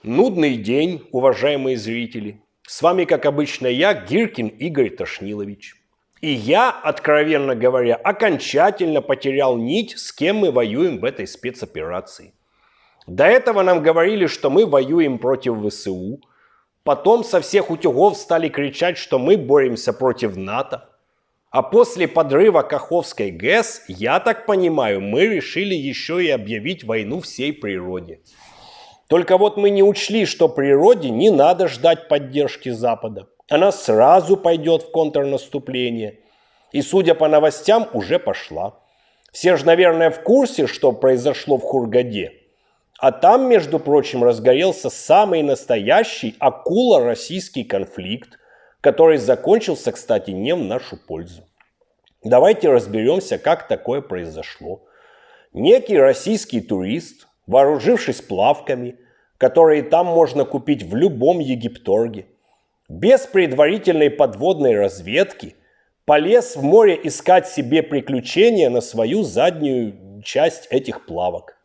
Нудный день, уважаемые зрители. С вами, как обычно, я, Гиркин Игорь Тошнилович. И я, откровенно говоря, окончательно потерял нить, с кем мы воюем в этой спецоперации. До этого нам говорили, что мы воюем против ВСУ. Потом со всех утюгов стали кричать, что мы боремся против НАТО. А после подрыва Каховской ГЭС, я так понимаю, мы решили еще и объявить войну всей природе. Только вот мы не учли, что природе не надо ждать поддержки Запада. Она сразу пойдет в контрнаступление. И, судя по новостям, уже пошла. Все же, наверное, в курсе, что произошло в Хургаде. А там, между прочим, разгорелся самый настоящий акуло-российский конфликт, который закончился, кстати, не в нашу пользу. Давайте разберемся, как такое произошло. Некий российский турист, вооружившись плавками, которые там можно купить в любом египторге, без предварительной подводной разведки полез в море искать себе приключения на свою заднюю часть этих плавок.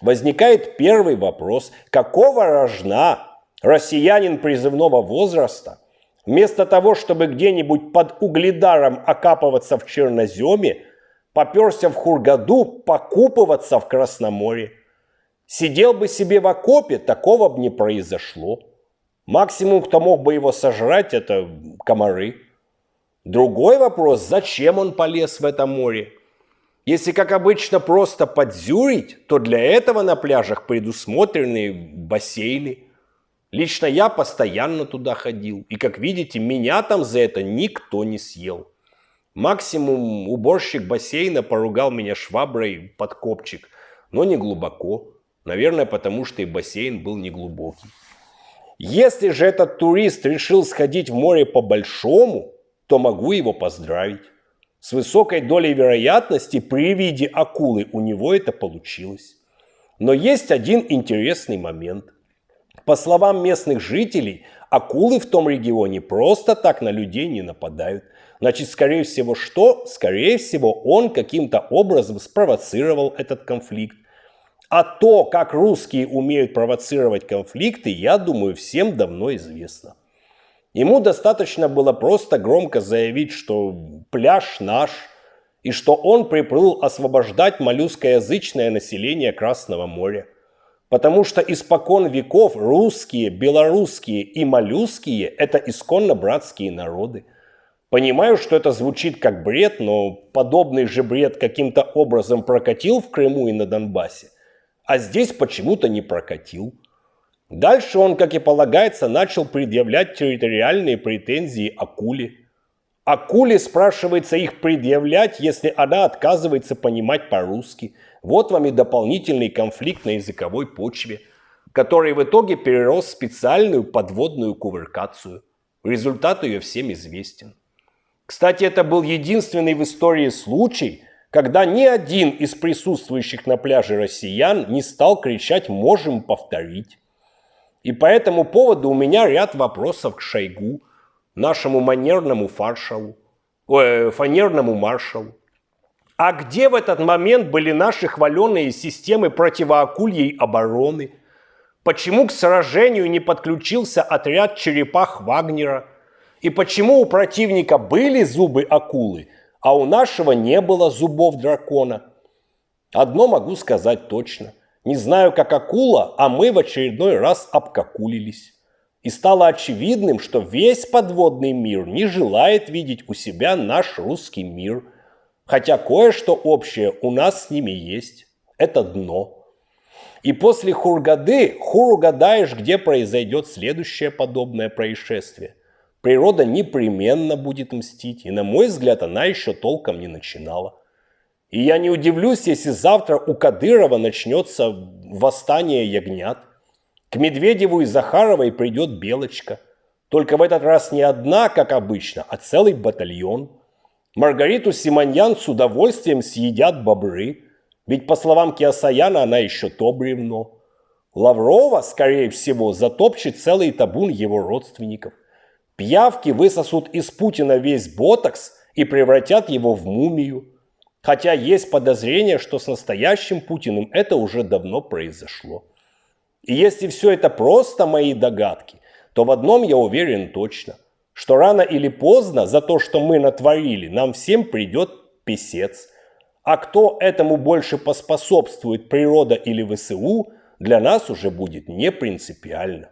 Возникает первый вопрос: какого рожна россиянин призывного возраста вместо того, чтобы где-нибудь под Угледаром окапываться в черноземе, попёрся в Хургаду покупываться в Красноморье? Сидел бы себе в окопе, такого бы не произошло. Максимум, кто мог бы его сожрать, это комары. Другой вопрос: зачем он полез в это море? Если, как обычно, просто подзюрить, то для этого на пляжах предусмотрены бассейны. Лично я постоянно туда ходил, и, как видите, меня там за это никто не съел. Максимум уборщик бассейна поругал меня шваброй под копчик, но не глубоко. Наверное, потому что и бассейн был неглубокий. Если же этот турист решил сходить в море по-большому, то могу его поздравить. С высокой долей вероятности при виде акулы у него это получилось. Но есть один интересный момент. По словам местных жителей, акулы в том регионе просто так на людей не нападают. Значит, скорее всего, что? Скорее всего, он каким-то образом спровоцировал этот конфликт. А то, как русские умеют провоцировать конфликты, я думаю, всем давно известно. Ему достаточно было просто громко заявить, что пляж наш, и что он приплыл освобождать моллюскоязычное население Красного моря. Потому что испокон веков русские, белорусские и моллюские – это исконно братские народы. Понимаю, что это звучит как бред, но подобный же бред каким-то образом прокатил в Крыму и на Донбассе. А здесь почему-то не прокатил. Дальше он, как и полагается, начал предъявлять территориальные претензии акуле. Акуле, спрашивается, их предъявлять, если она отказывается понимать по-русски. Вот вам и дополнительный конфликт на языковой почве, который в итоге перерос в специальную подводную кувыркацию. Результат ее всем известен. Кстати, это был единственный в истории случай, когда ни один из присутствующих на пляже россиян не стал кричать «можем повторить». И по этому поводу у меня ряд вопросов к Шойгу, нашему фанерному маршалу. А где в этот момент были наши хваленые системы противоакульей обороны? Почему к сражению не подключился отряд черепах Вагнера? И почему у противника были зубы акулы, а у нашего не было зубов дракона? Одно могу сказать точно. Не знаю, как акула, а мы в очередной раз обкакулились. И стало очевидным, что весь подводный мир не желает видеть у себя наш русский мир. Хотя кое-что общее у нас с ними есть. Это дно. И после Хургады хур угадаешь, где произойдет следующее подобное происшествие. Природа непременно будет мстить, и, на мой взгляд, она еще толком не начинала. И я не удивлюсь, если завтра у Кадырова начнется восстание ягнят. К Медведеву и Захаровой придет Белочка. Только в этот раз не одна, как обычно, а целый батальон. Маргариту Симоньян с удовольствием съедят бобры. Ведь, по словам Киасаяна, она еще то бревно. Лаврова, скорее всего, затопчет целый табун его родственников. Пиявки высосут из Путина весь ботокс и превратят его в мумию. Хотя есть подозрение, что с настоящим Путиным это уже давно произошло. И если все это просто мои догадки, то в одном я уверен точно, что рано или поздно за то, что мы натворили, нам всем придет писец. А кто этому больше поспособствует, природа или ВСУ, для нас уже будет не принципиально.